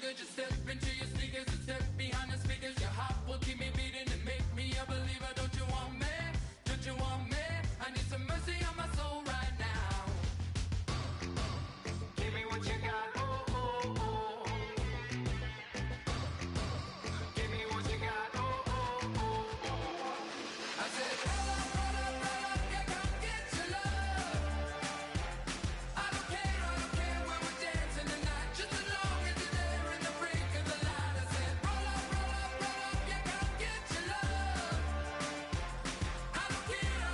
good. Just step into your sneakers and step behind the speakers. Your heart will keep me beating and make me a believer. Don't you want me? Don't you want me? I need some mercy on my soul right now. Give me what you got. Oh, oh, oh. Give me what you got. Oh, oh, oh, oh. I said, roll up, yeah, come get your love. I don't care when we're dancing tonight. Just as long as you're there in the brink of the light. I said, roll up, yeah, come get your love. I don't care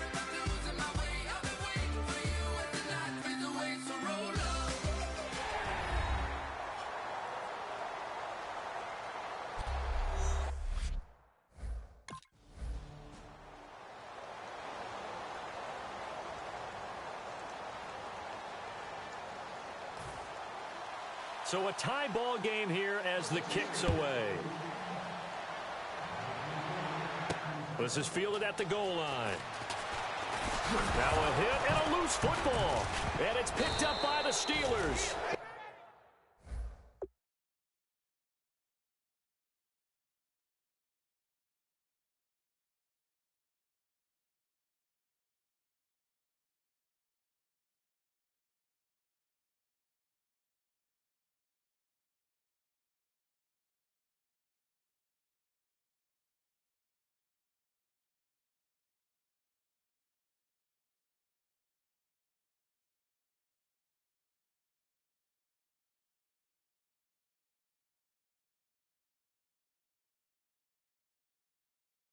if I'm losing my way. I've been waiting for you as the night fades away. So roll up. So a tie ball game here as the kick's away. This is fielded at the goal line. Now a hit and a loose football. And it's picked up by the Steelers.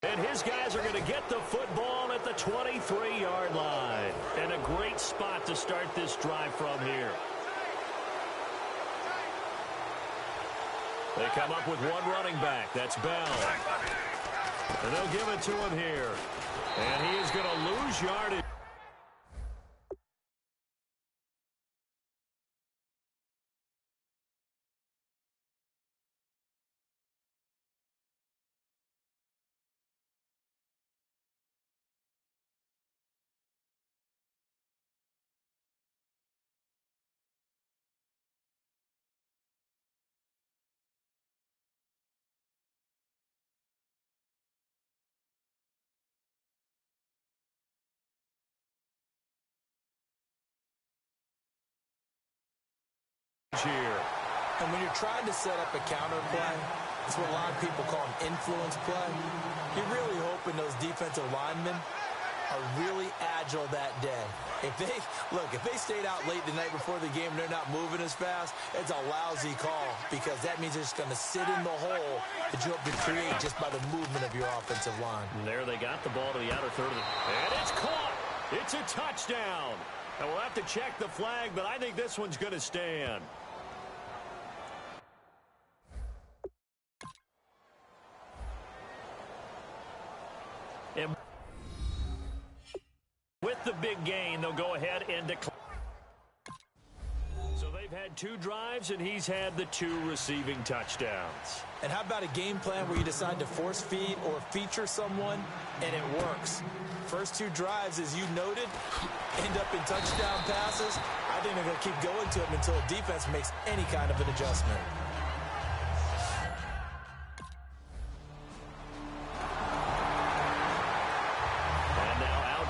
And his guys are going to get the football at the 23-yard line. And a great spot to start this drive from here. They come up with one running back. That's Bell. And they'll give it to him here. And he is going to lose yardage. Here. And when you're trying to set up a counter play, it's what a lot of people call an influence play. You're really hoping those defensive linemen are really agile that day. If they stayed out late the night before the game and they're not moving as fast, it's a lousy call because that means they're just going to sit in the hole that you hope to create just by the movement of your offensive line. And there they got the ball to the outer third. And it's caught. It's a touchdown. And we'll have to check the flag, but I think this one's going to stand. And with the big gain, they'll go ahead and declare. So they've had two drives, and he's had the two receiving touchdowns. And how about a game plan where you decide to force feed or feature someone, and it works? First two drives, as you noted, end up in touchdown passes. I think they're going to keep going to them until the defense makes any kind of an adjustment.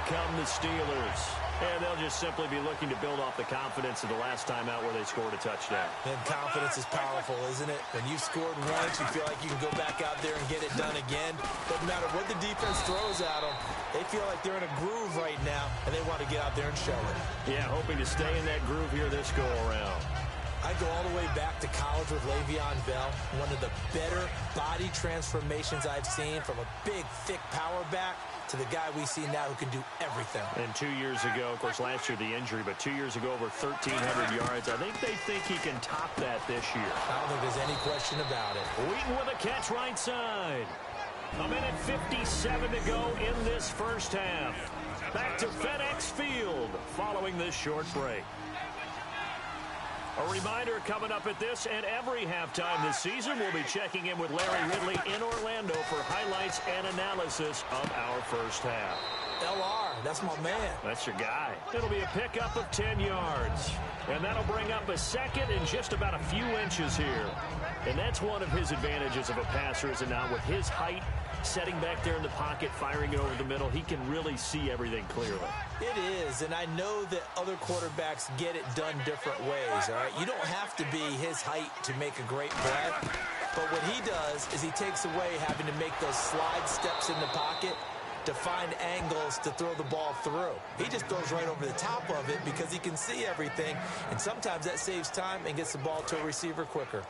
Come the Steelers. And they'll just simply be looking to build off the confidence of the last time out where they scored a touchdown. And confidence is powerful, isn't it? When you've scored once, you feel like you can go back out there and get it done again. Doesn't matter what the defense throws at them. They feel like they're in a groove right now, and they want to get out there and show it. Yeah, hoping to stay in that groove here this go-around. I go all the way back to college with Le'Veon Bell. One of the better body transformations I've seen, from a big, thick power back to the guy we see now who can do everything. And 2 years ago, of course, last year the injury, but 2 years ago over 1,300 yards. I think they think he can top that this year. I don't think there's any question about it. Wheaton with a catch right side. A minute 57 to go in this first half. Back to FedEx Field following this short break. A reminder, coming up at this and every halftime this season, we'll be checking in with Larry Ridley in Orlando for highlights and analysis of our first half. LR, that's my man. That's your guy. It'll be a pickup of 10 yards. And that'll bring up a second in just about a few inches here. And that's one of his advantages of a passer, is it not? With his height, setting back there in the pocket, firing it over the middle, he can really see everything clearly. It is, and I know that other quarterbacks get it done different ways, all right? You don't have to be his height to make a great play. But what he does is he takes away having to make those slide steps in the pocket to find angles to throw the ball through. He just throws right over the top of it because he can see everything, and sometimes that saves time and gets the ball to a receiver quicker.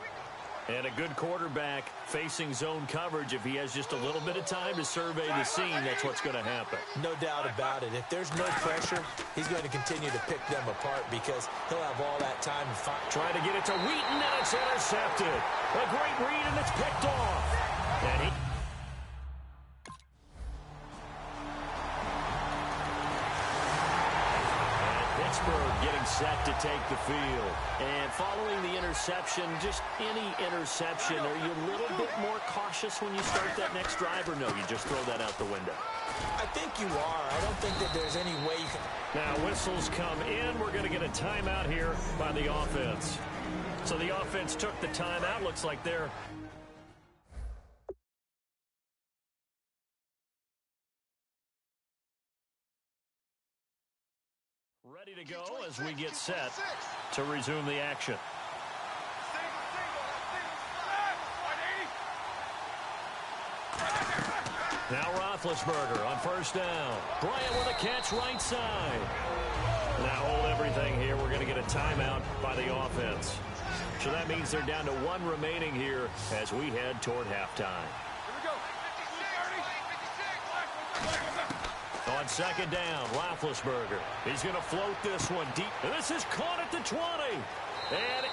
And a good quarterback facing zone coverage, if he has just a little bit of time to survey the scene, that's what's going to happen. No doubt about it. If there's no pressure, he's going to continue to pick them apart because he'll have all that time to find. Trying to get it to Wheaton, and it's intercepted. A great read, and it's picked off. And he... Pittsburgh getting set to take the field. And following the interception, just any interception, are you a little bit more cautious when you start that next drive, or no, you just throw that out the window? I think you are. I don't think that there's any way you can... Now whistles come in. We're going to get a timeout here by the offense. So the offense took the timeout. Looks like they're... ready to go as we get set to resume the action. Now Roethlisberger on first down. Bryant with a catch right side. Now hold everything here. We're going to get a timeout by the offense. So that means they're down to one remaining here as we head toward halftime. On second down, Roethlisberger. He's going to float this one deep. And this is caught at the 20. And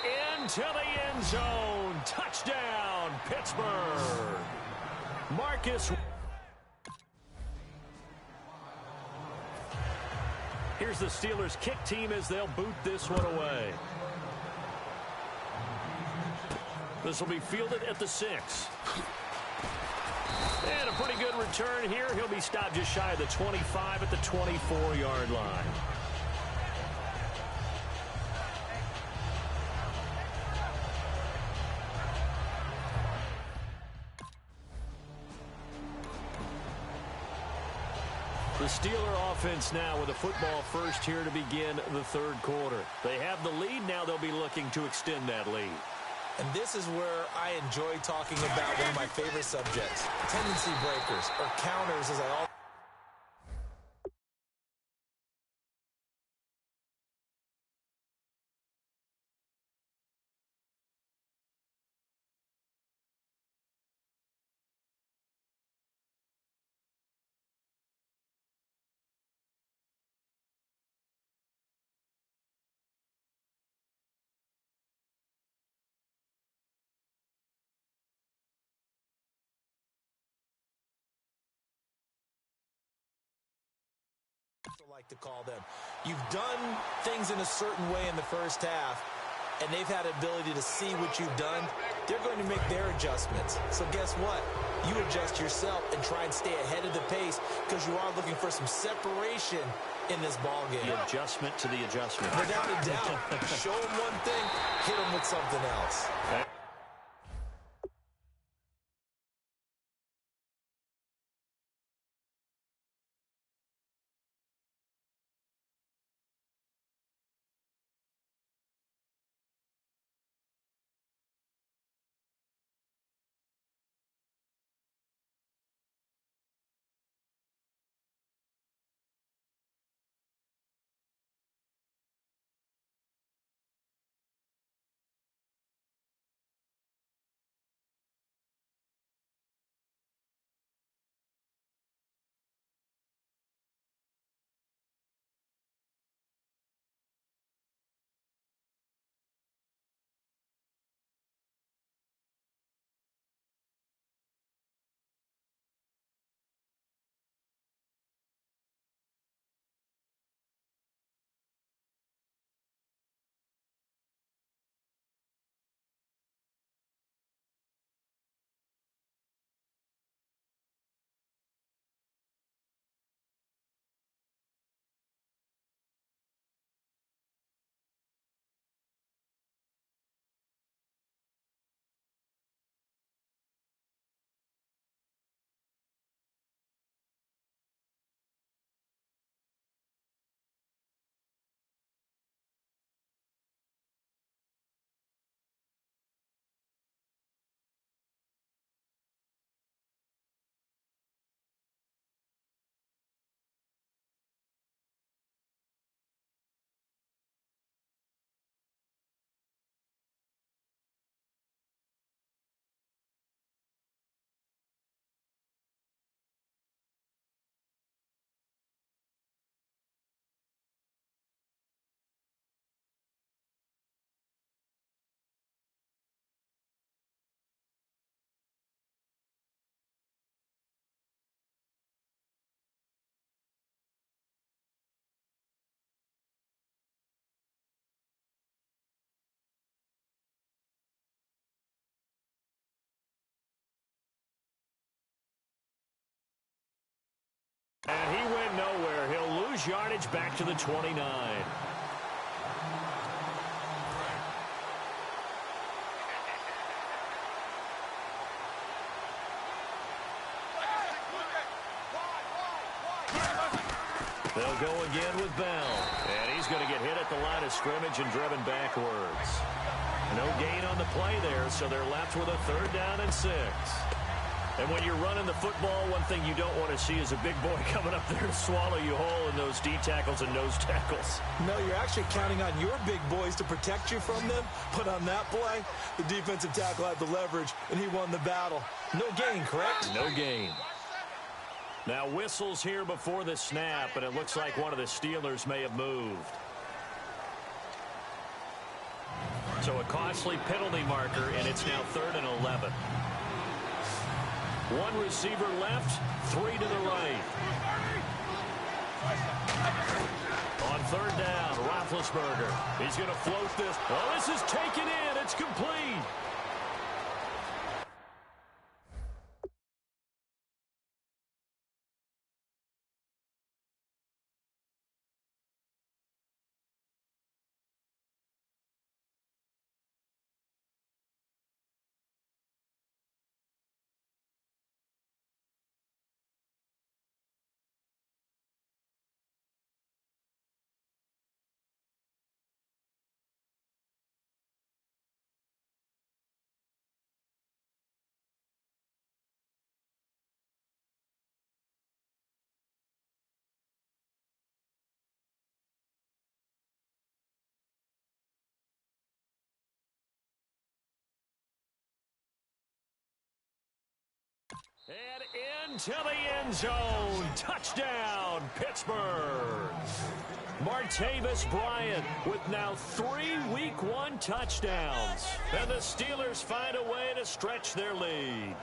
into the end zone. Touchdown, Pittsburgh. Marcus. Here's the Steelers' kick team as they'll boot this one away. This will be fielded at the 6. And a pretty good return here. He'll be stopped just shy of the 25 at the 24-yard line. The Steeler offense now with a football first here to begin the third quarter. They have the lead. Now they'll be looking to extend that lead. And this is where I enjoy talking about one of my favorite subjects, tendency breakers, or counters, as I always like to call them. You've done things in a certain way in the first half, and they've had ability to see what you've done. They're going to make their adjustments. So guess what? You adjust yourself and try and stay ahead of the pace because you are looking for some separation in this ball game. The adjustment to the adjustment. Without a doubt. Show them one thing, hit them with something else. And he went nowhere. He'll lose yardage back to the 29. They'll go again with Bell. And he's going to get hit at the line of scrimmage and driven backwards. No gain on the play there, so they're left with a 3rd down and 6. And when you're running the football, one thing you don't want to see is a big boy coming up there to swallow you whole in those D tackles and nose tackles. No, you're actually counting on your big boys to protect you from them. But on that play, the defensive tackle had the leverage, and he won the battle. No gain, correct? No gain. Now whistles here before the snap, and it looks like one of the Steelers may have moved. So a costly penalty marker, and it's now 3rd and 11. One receiver left, 3 to the right. On 3rd down, Roethlisberger. He's going to float this. Oh, this is taken in. It's complete. And into the end zone. Touchdown, Pittsburgh. Martavis Bryant with now 3 Week 1 touchdowns. And the Steelers find a way to stretch their lead.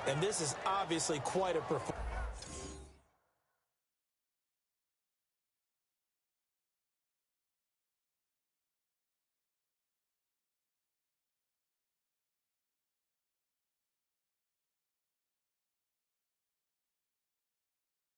And this is obviously quite a performance.